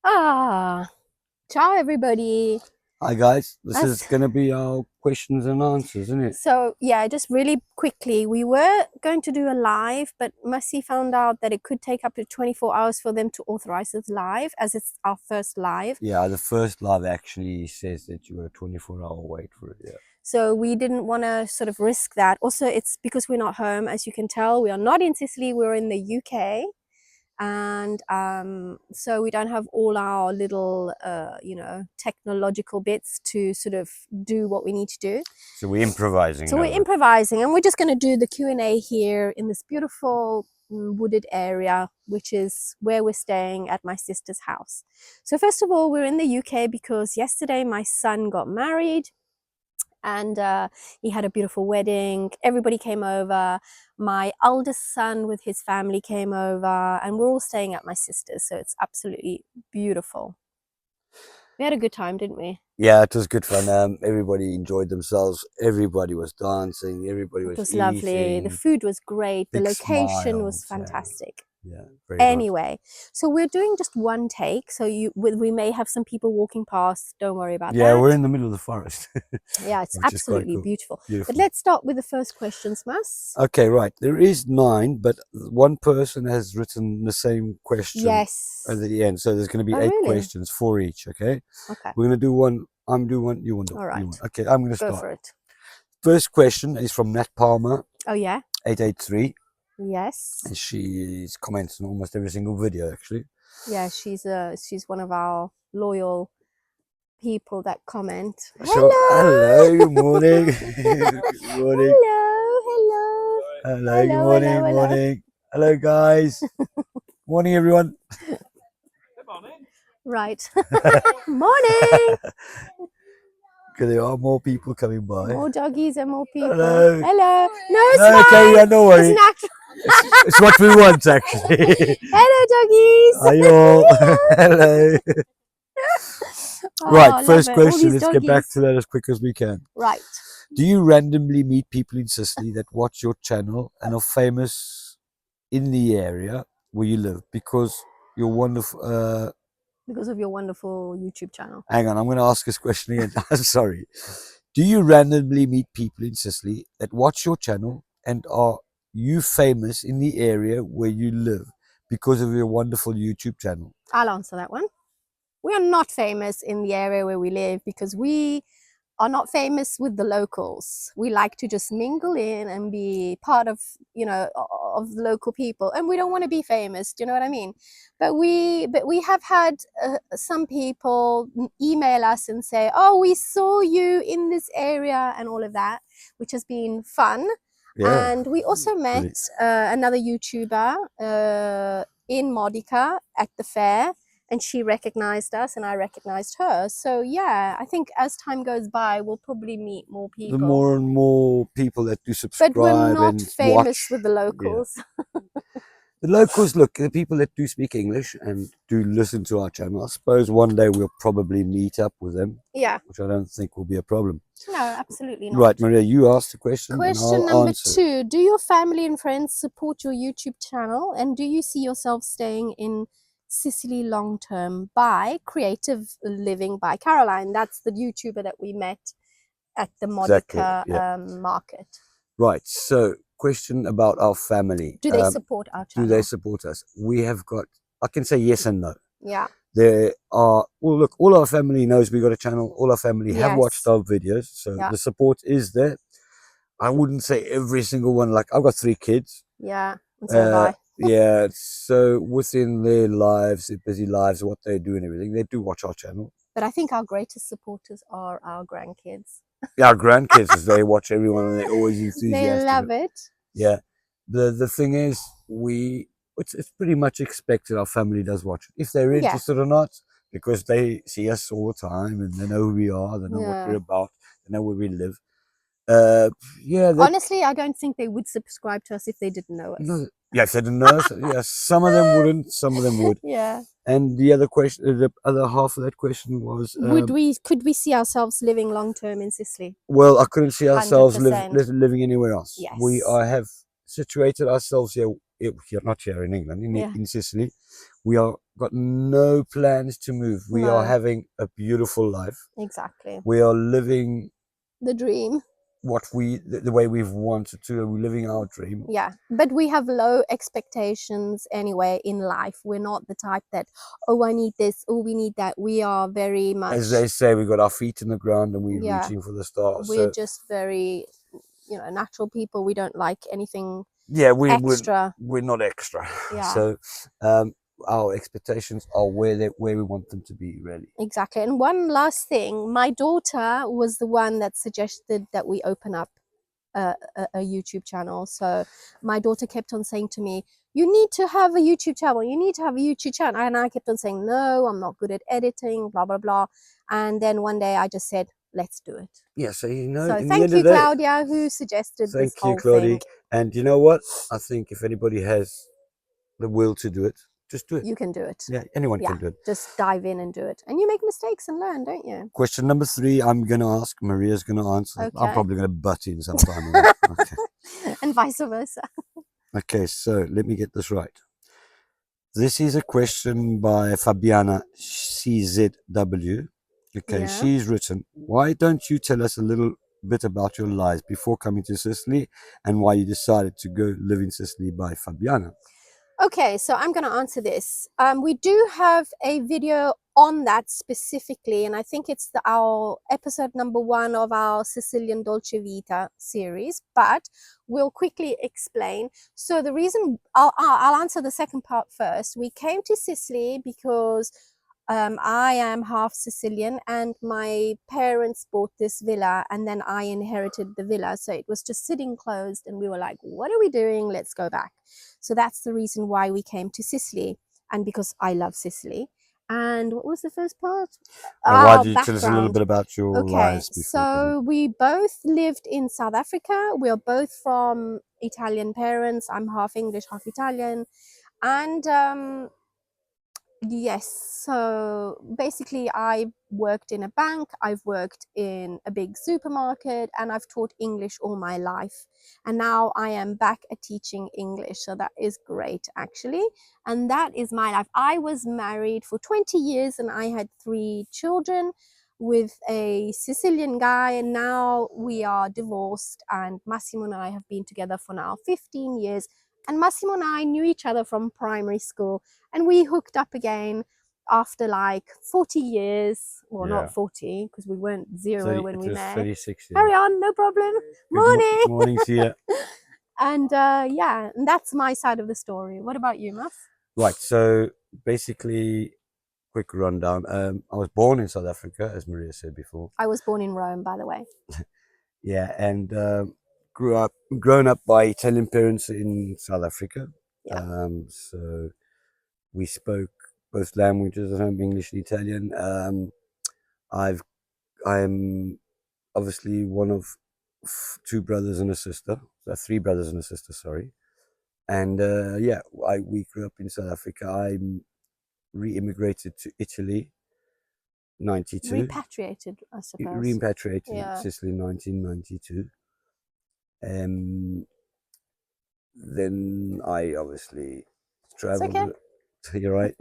Ah, ciao everybody. Hi guys, this is That's, going to be our questions and answers, isn't it? so yeah, just really quickly, we were going to do a live, but Massi found out that it could take up to 24 hours for them to authorize this live, as it's our first live. Yeah, the first live actually says that you got a 24-hour wait for it. Yeah. So we didn't want to sort of risk that. Also, it's because we're not home, as you can tell. We are not in Sicily, we're in the UK. And so we don't have all our little technological bits to sort of do what we need to do. So we're improvising. So we're improvising, and we're just going to do the Q&A here in this beautiful wooded area, which is where we're staying at my sister's house. So first of all, we're in the UK because yesterday my son got married, and he had a beautiful wedding. Everybody came over. My eldest son with his family came over, and we're all staying at my sister's, so it's absolutely beautiful. We had a good time, didn't we? Yeah, it was good fun. Everybody enjoyed themselves. Everybody was dancing. Everybody It was eating. lovely. The food was great. The Big location was smiles, fantastic. Yeah, very nice. Anyway, so we're doing just one take, so we may have some people walking past. Don't worry about that. Yeah, we're in the middle of the forest. Yeah, it's which is quite absolutely cool. beautiful. Beautiful. But let's start with the first questions, Mas. Okay, right. There is 9, but one person has written the same question Yes. at the end. So there's going to be Oh, 8 really? questions for each, okay? Okay. We're going to do one. I'm doing one. You want to do All right. one. Okay, I'm going to Go start. for it. First question is from Nat Palmer, Oh, yeah? 883. Yes. And she's comments on almost every single video, actually. Yeah, she's one of our loyal people that comment. So, hello, good morning. Good morning. Hello. Hello, good morning, hello. morning. Hello, guys. Morning, everyone. Good morning. Right. Morning. There are more people coming by. More doggies and more people. Hello. Hello. No, it's no, fine. okay, yeah, no worries. It's It's what we want, actually. Hello, doggies. Are you all? Hello. Right, first question. Let's get back to that as quick as we can. Right. Do you randomly meet people in Sicily that watch your channel and are famous in the area where you live because you're wonderful? Because of your wonderful YouTube channel. Hang on, I'm going to ask this question again. I'm sorry. Do you randomly meet people in Sicily that watch your channel and are you famous in the area where you live because of your wonderful YouTube channel? I'll answer that one. We are not famous in the area where we live because we are not famous with the locals. We like to just mingle in and be part of, of the local people, and we don't want to be famous. Do you know what I mean? But we have had some people email us and say, "Oh, we saw you in this area," and all of that, which has been fun. Yeah. And we also met another YouTuber in Modica at the fair, and she recognized us and I recognized her. So yeah, I think as time goes by, we'll probably meet more people. The more and more people that do subscribe, but we're not and famous watch. with the locals. Yeah. The locals, look, the people that do speak English and do listen to our channel, I suppose one day we'll probably meet up with them. Yeah. Which I don't think will be a problem. No, absolutely not. Right, Maria, you asked the question. Question number 2. Do your family and friends support your YouTube channel? And do you see yourself staying in Sicily long term? By Creative Living by Caroline. That's the YouTuber that we met at the Modica market. Right, so question about our family. Do they support our channel? Do they support us? We have got, I can say yes and no. Yeah. There are, well, look, all our family knows we got a channel. All our family have watched our videos. So the support is there. I wouldn't say every single one. Like, I've got 3 kids. Yeah, and so have I. Yeah, so within their lives, their busy lives, what they do and everything, they do watch our channel. But I think our greatest supporters are our grandkids. Yeah, our grandkids, as they watch everyone and they're always enthusiastic. They love it. Yeah. The thing is, it's pretty much expected our family does watch it. If they're interested or not, because they see us all the time and they know who we are, they know what we're about, they know where we live. Honestly, I don't think they would subscribe to us if they didn't know us. No, yeah, if they didn't know us, yeah, some of them wouldn't, some of them would. Yeah. And the other question, the other half of that question was, could we see ourselves living long term in Sicily? Well, I couldn't see ourselves living anywhere else. Yes. We have situated ourselves here, not here in England, in Sicily. We are got no plans to move. We are No. having a beautiful life. Exactly. We are living The dream. what the way we've wanted to. We're living our dream. Yeah, but we have low expectations anyway in life. We're not the type that, oh, I need this, oh, we need that. We are very much, As they say, we got our feet in the ground and we're Yeah. reaching for the stars. we're So just very, natural people. We don't like anything yeah, extra. we're not extra. Yeah. So our expectations are where we want them to be, really. Exactly. And one last thing, my daughter was the one that suggested that we open up a YouTube channel. So my daughter kept on saying to me, you need to have a YouTube channel, you need to have a YouTube channel. And I kept on saying, no, I'm not good at editing, blah, blah, blah. And then one day I just said, let's do it. Yeah, so So in the thank end you, of the day, Claudia, who suggested this thank you, whole Claudia. thing. And you know what? I think if anybody has the will to do it, just do it. You can do it. Yeah, anyone Yeah, can do it. just dive in and do it. And you make mistakes and learn, don't you? Question number 3, I'm going to ask. Maria's going to answer. I'm Okay. probably going to butt in sometime. Okay. And vice versa. Okay, so let me get this right. This is a question by Fabiana CZW. Okay, Yeah. she's written, why don't you tell us a little bit about your life before coming to Sicily and why you decided to go live in Sicily, by Fabiana? Okay, so I'm going to answer this. We do have a video on that specifically, and I think it's our episode number 1 of our Sicilian Dolce Vita series, but we'll quickly explain. So the reason, I'll answer the second part first. We came to Sicily because I am half Sicilian and my parents bought this villa and then I inherited the villa. So it was just sitting closed and we were like, what are we doing? Let's go back. So that's the reason why we came to Sicily, and because I love Sicily. And what was the first part? Why do you tell us a little bit about your lives before coming? So we both lived in South Africa. We are both from Italian parents. I'm half English, half Italian. And yes, so basically I worked in a bank, I've worked in a big supermarket, and I've taught English all my life. And now I am back at teaching English, so that is great actually. And that is my life. I was married for 20 years and I had 3 children with a Sicilian guy, and now we are divorced, and Massimo and I have been together for now 15 years. And Massimo and I knew each other from primary school, and we hooked up again after like 40 years. Well, Yeah. not 40 because we weren't 0 when we met. 36 years. Carry on, no problem. Morning. Morning to you. And yeah, and that's my side of the story. What about you, Mas? Right, so basically, quick rundown. I was born in South Africa, as Maria said before. I was born in Rome, by the way. Yeah, and grown up by Italian parents in South Africa. Yeah. So we spoke both languages at home, English and Italian. I'm obviously one of 2 brothers and a sister, 3 brothers and a sister, sorry. And yeah, we grew up in South Africa. I re-immigrated to Italy, 92. Repatriated, I suppose. Repatriated Yeah. to Sicily in 1992. Then I obviously traveled. It's okay. You're right.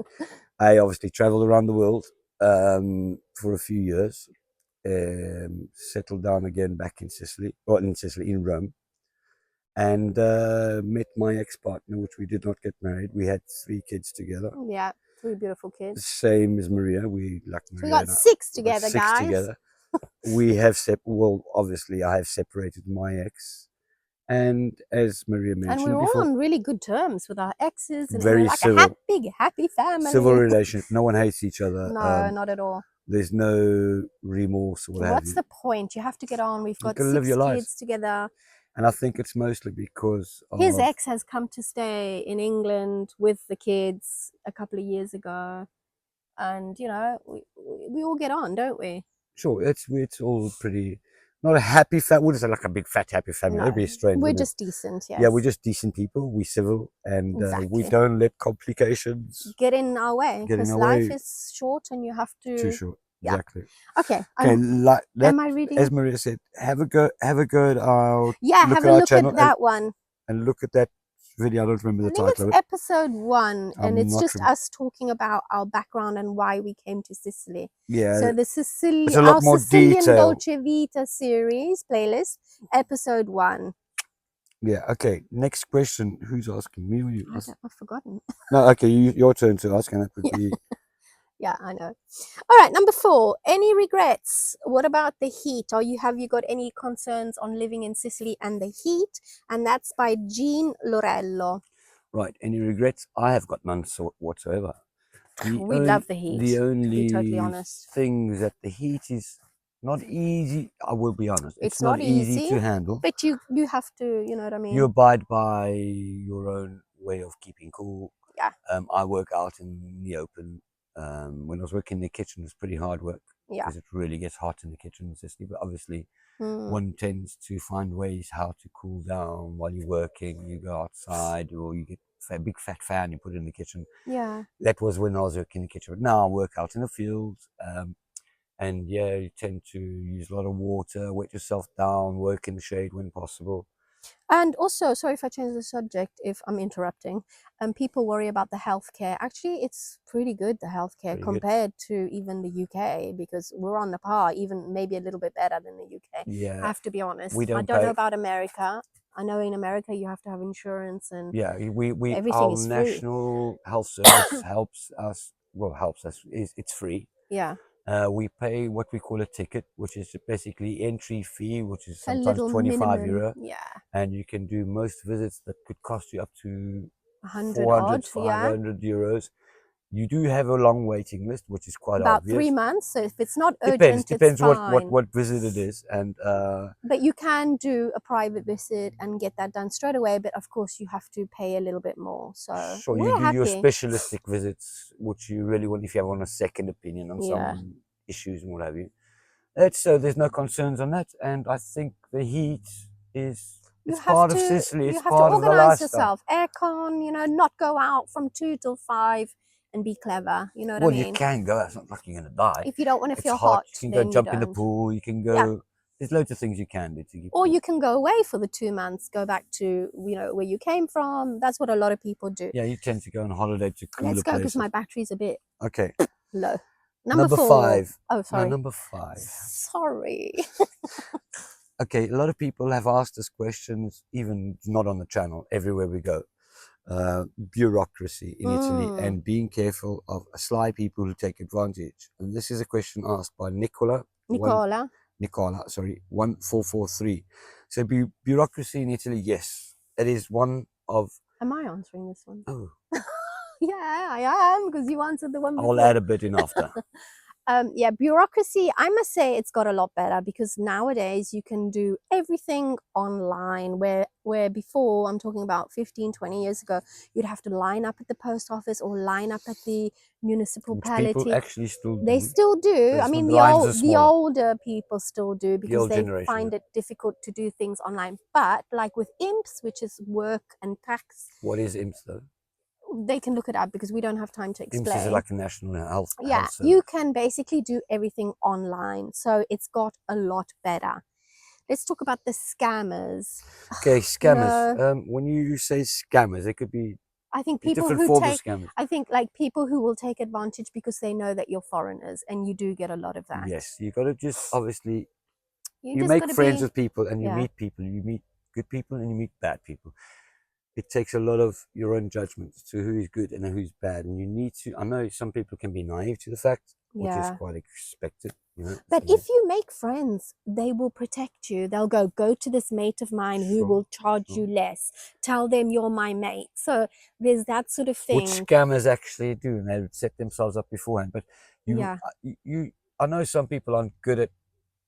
I obviously traveled around the world for a few years. Settled down again back in Sicily, or in Rome, and met my ex-partner, which we did not get married. We had 3 kids together. Yeah, 3 beautiful kids. Same as Maria. Maria. So we got 6 together, 6 guys. together. We have well, obviously, I have separated my ex, and as Maria mentioned, and we're before, all on really good terms with our exes, and very we're like civil. a big, happy family. Civil relations. No one hates each other. No, not at all. There's no remorse or what have What's you. the point? You have to get on. We've got gotta 6 live your life. kids together. And I think it's mostly because His ex has come to stay in England with the kids a couple of years ago, and we all get on, don't we? Sure, it's all pretty. Not a happy family. Wouldn't say like a big fat happy family. No, That'd be strange. we're just decent. Yes. Yeah, we're just decent people. We're civil, and we Exactly. don't let complications get in our way, because life is short and you have to. Too short. Yeah. Exactly. Okay. Okay. Like that, am I reading? as Maria said, have a go at our Yeah, look have at a our look channel at that one. and look at that video. I don't remember I the think title of it's it. episode 1, and I'm it's not just rem- us talking about our background and why we came to Sicily. Yeah, So the it's a lot our more Sicilian detail. Dolce Vita series playlist, episode 1. Yeah. Okay. Next question. Who's asking me? Or you ask? I've forgotten. No. Okay. Your turn to ask, and that would Yeah. be. Yeah, I know. All right, number 4. Any regrets? What about the heat? Have you got any concerns on living in Sicily and the heat? And that's by Jean Lorello. Right. Any regrets? I have got none whatsoever. We love the heat, The to be totally only honest. thing is that the heat is not easy. I will be honest. It's It's not not easy easy, to handle. but you have to, you know what I You mean? abide by your own way of keeping cool. Yeah. I work out in the open. When I was working in the kitchen, it's pretty hard work Yeah. because it really gets hot in the kitchen in Sicily. But obviously, Mm. one tends to find ways how to cool down while you're working. You go outside, or you get a big fat fan you put in the kitchen. Yeah. That was when I was working in the kitchen. But now I work out in the fields. And yeah, you tend to use a lot of water, wet yourself down, work in the shade when possible. And also, sorry if I change the subject, if I'm interrupting, people worry about the healthcare. Actually, it's pretty good, the healthcare, Pretty good. compared to even the UK, because we're on the par, even maybe a little bit better than the UK. Yeah, I have to be honest. we I don't don't know pay. about America. I know in America you have to have insurance and Yeah, everything our is free. national health service helps us. Well, helps us. It's free. Yeah. We pay what we call a ticket, which is basically entry fee, which is A sometimes little 25 minimum. euro, Yeah. and you can do most visits that could cost you up to 100 400, odd. Yeah. 500 euros. You do have a long waiting list, which is quite About obvious. 3 months. So if it's not Depends urgent, it's fine. what visit it is, and But you can do a private visit and get that done straight away. But of course, you have to pay a little bit more. So so you we're do your happy. specialistic visits, which you really want if you want a second opinion on Yeah. some issues and what have you. So there's no concerns on that, and I think the heat is it's part of Sicily. You It's have to part of the organize lifestyle. yourself. Aircon, not go out from 2 till 5 and be clever. You know what Well, I mean? you can go. It's not like you're gonna die. If you don't want to It's feel hot. hot, You can go then jump you in the don't. pool. You can go. Yeah. There's loads of things you can do to keep. Or cool. you can go away for the 2 months, go back to where you came from. That's what a lot of people do. Yeah, you tend to go on holiday to cooler Let's go because places. my battery's a bit Okay. low. Number 4. 5. Oh, sorry. No, number 5. Sorry. Okay, a lot of people have asked us questions, even not on the channel, everywhere we go. Bureaucracy in Italy and being careful of sly people who take advantage. And this is a question asked by Nicola, 1443. So bureaucracy in Italy, yes, it is one of. Am I answering this one? Oh, Yeah, I am, because you answered the one before. I'll add a bit in after. Yeah, bureaucracy, I must say it's got a lot better, because nowadays you can do everything online, where before, I'm talking about 15, 20 years ago, you'd have to line up at the post office or line up at the municipality. People actually still do. They still do. I mean, the older people still do, because they find it difficult to do things online. But like with IMPS, which is work and tax. What is IMPS though? They can look it up, because we don't have time to explain. IMPS is like a national health. Yeah, you can basically do everything online. So it's got a lot better. Let's talk about the scammers. Okay, scammers. When you say scammers, it could be I think people different who forms take, of scammers. I think like people who will take advantage because they know that you're foreigners, and you do get a lot of that. Yes, you got to just obviously you just make gotta friends be- with people, and you meet people. You meet good people and you meet bad people. It takes a lot of your own judgment to who is good and who's bad, and you need to. I know some people can be naive to the fact, which is quite expected. But if you make friends, they will protect you. They'll go to this mate of mine who will charge you less. Tell them you're my mate. So there's that sort of thing. Which scammers actually do, and they set themselves up beforehand. But I know some people aren't good at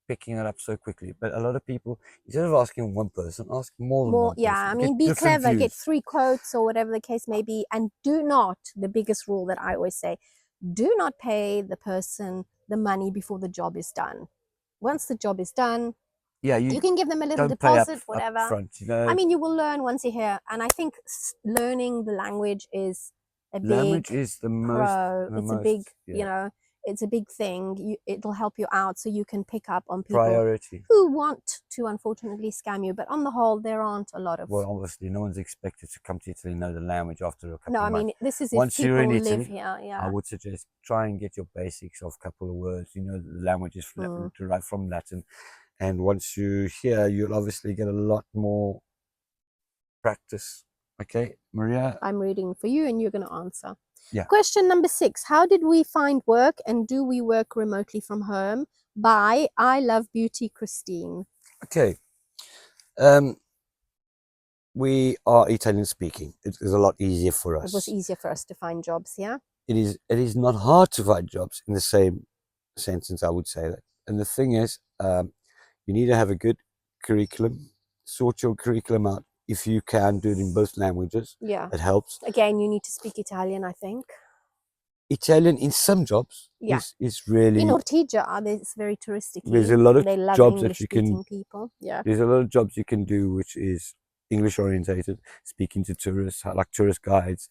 picking it up so quickly, but a lot of people, instead of asking one person, ask more than one person. I mean, be clever, get 3 quotes or whatever the case may be, and do not, the biggest rule that I always say, do not pay the person the money before the job is done. Once the job is done, you can give them a little deposit, whatever. Up front, I mean, you will learn once you're here, and I think learning the language is a language big is the most. it's a big, it's a big thing. It'll help you out, so you can pick up on people Priority. who want to unfortunately scam you. But on the whole, there aren't a lot of. Well, obviously, no one's expected to come to Italy and know the language after a couple No, of I months. mean, this is if Once you're people in live Italy, here. Yeah. I would suggest try and get your basics of a couple of words. You know, the language is derived from Latin. And once you're here, you'll obviously get a lot more practice. Okay, Maria? I'm reading for you and you're going to answer. Yeah. Question number 6. How did we find work and do we work remotely from home? By I Love Beauty Christine. Okay. We are Italian speaking. It is a lot easier for us. It was easier for us to find jobs, yeah? It is not hard to find jobs in the same sentence, I would say that. And the thing is, you need to have a good curriculum, sort your curriculum out. If you can do it in both languages, Yeah. it helps. Again, you need to speak Italian, I think. Italian in some jobs is really... In Ortigia, it's very touristic. There's a lot of they love jobs English that you can... people. Yeah. There's a lot of jobs you can do which is English orientated, speaking to tourists, like tourist guides,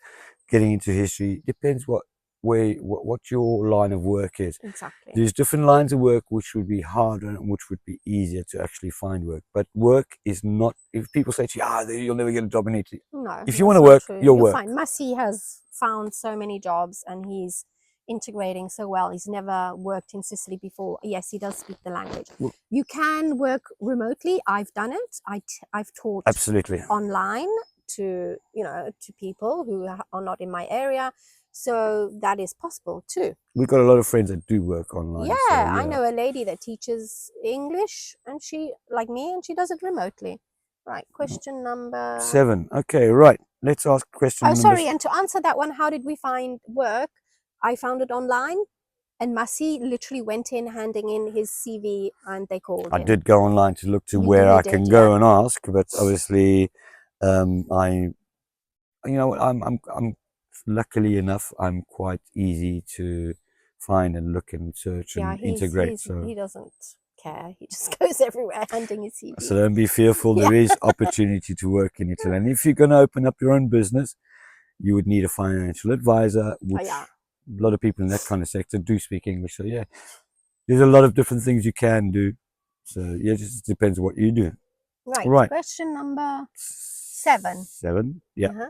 getting into history. Depends what your line of work is. Exactly. There's different lines of work which would be harder and which would be easier to actually find work. But work is not... If people say to you, you'll never get a job in Italy. No. If you want to work, you'll work. Fine. Massi has found so many jobs and he's integrating so well. He's never worked in Sicily before. Yes, he does speak the language. Well, you can work remotely. I've done it. I've taught absolutely online to people who are not in my area. So that is possible too. We've got a lot of friends that do work online. Yeah, so, yeah. I know a lady that teaches English and she, like me, and she does it remotely. Right, question number 7. Okay, right. Let's ask question number... sorry, and to answer that one, how did we find work? I found it online and Massi literally went in handing in his CV and they called him. I did go online to look to where I can go and ask, but obviously I'm luckily enough, I'm quite easy to find and look and search and integrate. So he doesn't care. He just goes everywhere handing his CV. So don't be fearful. There is opportunity to work in Italy. And if you're going to open up your own business, you would need a financial advisor, which a lot of people in that kind of sector do speak English. So yeah, there's a lot of different things you can do. So yeah, it just depends what you do. Right. Question number 7. 7, yeah.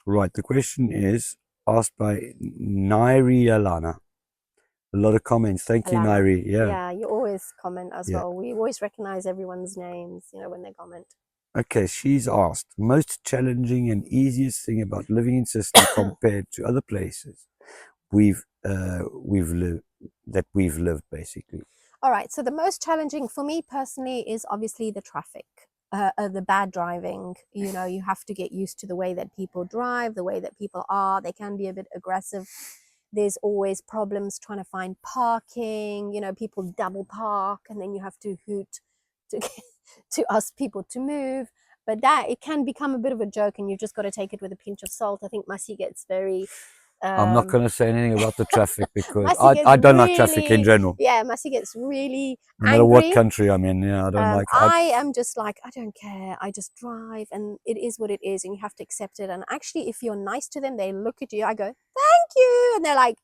Right, the question is asked by Nairi Alana. A lot of comments. Thank you, Nairi. Yeah, you always comment as well. We always recognize everyone's names, when they comment. Okay, she's asked, most challenging and easiest thing about living in Sicily compared to other places we've lived, basically. All right, so the most challenging for me personally is obviously the traffic. The bad driving. You have to get used to the way that people drive, the way that people are. They can be a bit aggressive. There's always problems trying to find parking. People double park and then you have to hoot to ask people to move. But it can become a bit of a joke and you've just got to take it with a pinch of salt. I think Massi gets very... I'm not going to say anything about the traffic because I don't like traffic in general. Yeah, Massi gets really angry. No matter what country I'm in, I don't like... I am just like, I don't care. I just drive and it is what it is and you have to accept it. And actually, if you're nice to them, they look at you, I go, thank you. And they're like,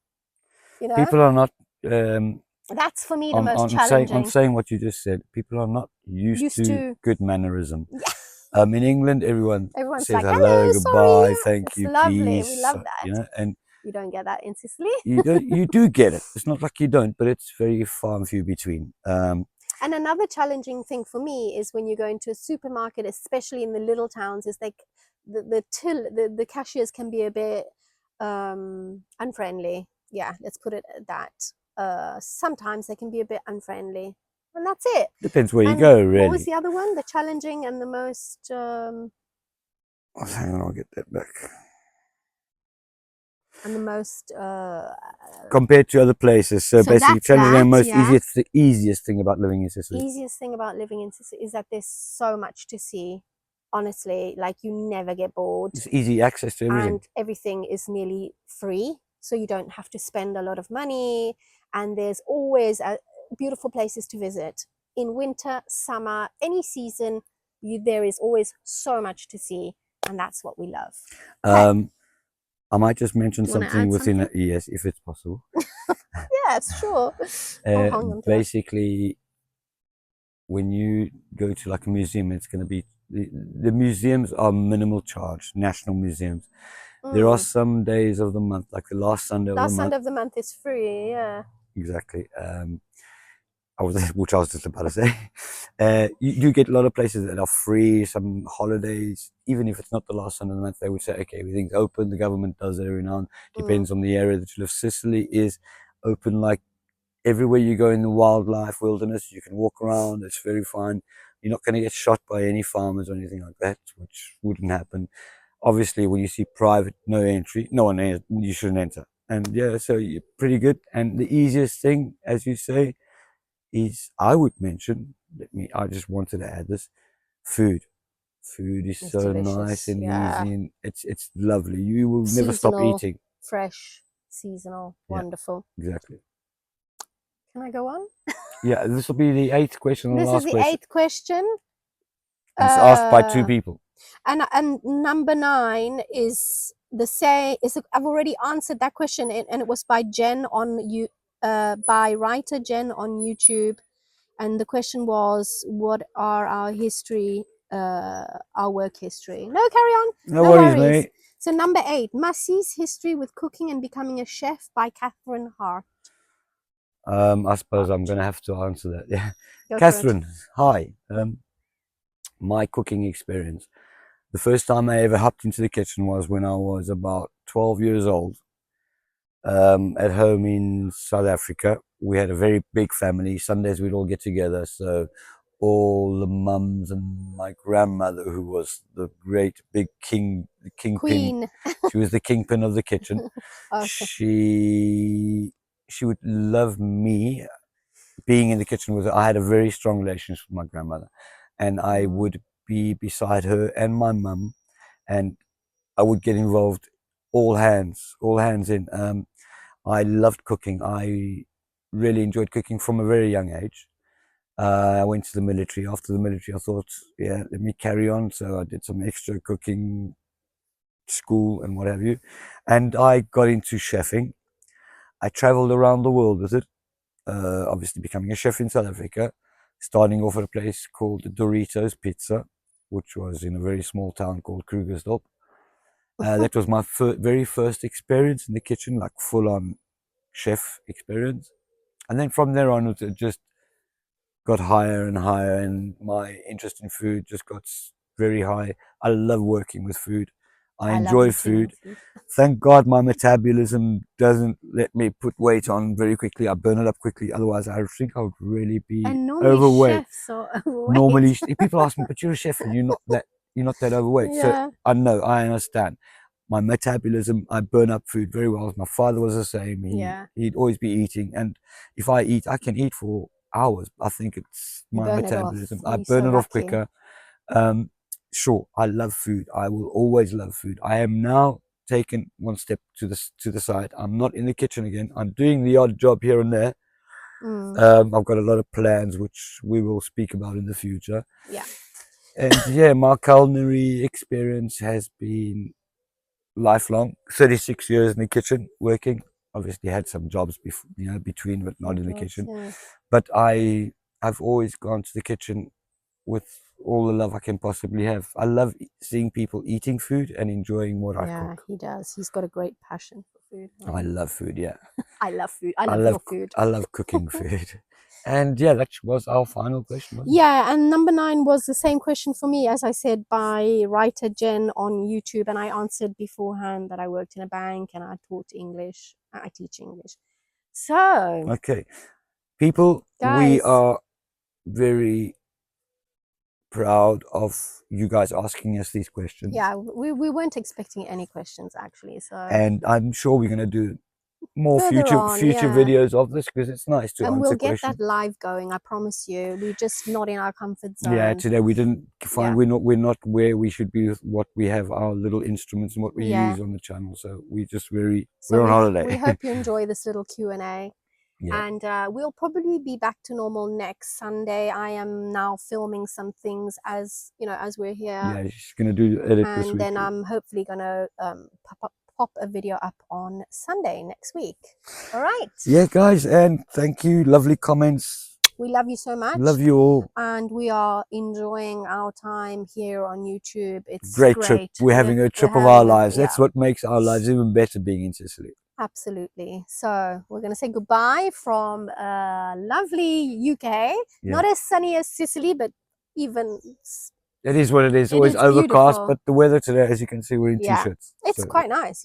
People are not... that's for me the most challenging. I'm saying what you just said. People are not used to good mannerism. Yeah. In England, everyone says like, hello, goodbye, thank you, lovely. Please. We love that. And you don't get that in Sicily. you do get it. It's not like you don't, but it's very far and few between. And another challenging thing for me is when you go into a supermarket, especially in the little towns, is like the cashiers can be a bit unfriendly. Yeah, let's put it at that. Sometimes they can be a bit unfriendly. And that's it. Depends where you go, really. What was the other one? The challenging and the most... hang on, I'll get that back. And the most... compared to other places. So basically, challenging and most easiest thing about living in Sicily. Easiest thing about living in Sicily is that there's so much to see. Honestly, like you never get bored. It's easy access to everything. And everything is nearly free. So you don't have to spend a lot of money. And there's always... beautiful places to visit in winter, summer, any season. There is always so much to see, and that's what we love. I might just mention Do you want to something add within something? it, yes, if it's possible. Yes, sure. I'll hang on to that. Basically, when you go to like a museum, it's going to be the museums are minimal charge, national museums. There are some days of the month, like the last Sunday of the Last month. Sunday of the month is free, yeah. Exactly. Which I was just about to say. You do get a lot of places that are free, some holidays, even if it's not the last Sunday of the month, they would say, okay, everything's open. The government does it every now and depends on the area that you live. Sicily is open like everywhere you go in the wilderness. You can walk around. It's very fine. You're not going to get shot by any farmers or anything like that, which wouldn't happen. Obviously, when you see private, no entry, no one, you shouldn't enter. And yeah, so you're pretty good. And the easiest thing, as you say, is I would mention, I just wanted to add this, food. Food is It's so nice delicious, and yeah. easy, and it's lovely. You will never stop Seasonal, eating. fresh, seasonal, Yeah, wonderful. exactly. Can I go on? Yeah, this will be the 8th question and the This is last the question. 8th question. And it's asked by 2 people. And number 9 is the same. I've already answered that question, and it was by Jen by writer Jen on YouTube. And the question was, what are our work history? No, carry on. No worries, mate. So number 8, Massi's history with cooking and becoming a chef by Catherine Hart. I suppose I'm going to have to answer that. Yeah. Go Catherine, hi. My cooking experience. The first time I ever hopped into the kitchen was when I was about 12 years old. At home in South Africa, we had a very big family. Sundays we'd all get together. So all the mums and my grandmother, who was the great big kingpin. Queen. She was the kingpin of the kitchen. Okay. She would love me being in the kitchen with her. I had a very strong relationship with my grandmother, and I would be beside her and my mum, and I would get involved, all hands in. I loved cooking. I really enjoyed cooking from a very young age. I went to the military. After the military, I thought, yeah, let me carry on. So I did some extra cooking, school, and what have you. And I got into chefing. I traveled around the world with it, obviously becoming a chef in South Africa, starting off at a place called Doritos Pizza, which was in a very small town called Krugersdorp. That was my very first experience in the kitchen, like full-on chef experience. And then from there on, it just got higher and higher, and my interest in food just got very high. I love working with food. I enjoy food. Thank God my metabolism doesn't let me put weight on very quickly. I burn it up quickly. Otherwise, I think I would really be And normally overweight. chefs are overweight. Normally, people ask me, "But you're a chef, and you're not that overweight." Yeah. So I know, I understand. My metabolism, I burn up food very well. My father was the same. He'd always be eating, and if I eat, I can eat for hours. I think it's my metabolism. I burn it off quicker. Sure, I love food. I will always love food. I am now taken one step to the side. I'm not in the kitchen again. I'm doing the odd job here and there. I've got a lot of plans which we will speak about in the future. Yeah. And yeah, my culinary experience has been lifelong. 36 years in the kitchen working. Obviously had some jobs between, but not in the kitchen. Yeah. But I've always gone to the kitchen with all the love I can possibly have. I love seeing people eating food and enjoying what I cook. Yeah, he does. He's got a great passion for food. I love food, yeah. I love food. I love your food. I love cooking food. And yeah, that was our final question, wasn't it? Yeah, and number 9 was the same question for me, as I said, by writer Jen on YouTube, and I answered beforehand that I worked in a bank and I taught English. I teach English. So, Okay. People, we guys, are very proud of you guys asking us these questions. yeah, we weren't expecting any questions actually. So, and I'm sure we're going to do more further on, future videos of this, because it's nice to and answer we'll get questions. that live going, I promise you. We're just not in our comfort zone. Yeah, today we didn't find we're not where we should be with what we have, our little instruments and what we use on the channel. So we just we're on holiday. We hope you enjoy this little Q&A. Yeah. And we'll probably be back to normal next Sunday. I am now filming some things as we're here. Yeah, she's gonna do the edit this week. And then I'm hopefully gonna pop a video up on Sunday next week. All right. Yeah, guys, and thank you. Lovely comments. We love you so much. Love you all. And we are enjoying our time here on YouTube. It's Great trip. We're having a trip of our lives. That's what makes our lives even better, being in Sicily. Absolutely. So we're going to say goodbye from lovely UK. Yeah. Not as sunny as Sicily, but even... It is what it is. Always overcast, but the weather today, as you can see, we're in t-shirts. It's quite nice,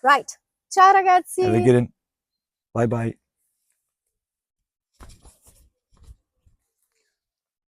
Right. Ciao ragazzi. Have a good one. Bye-bye.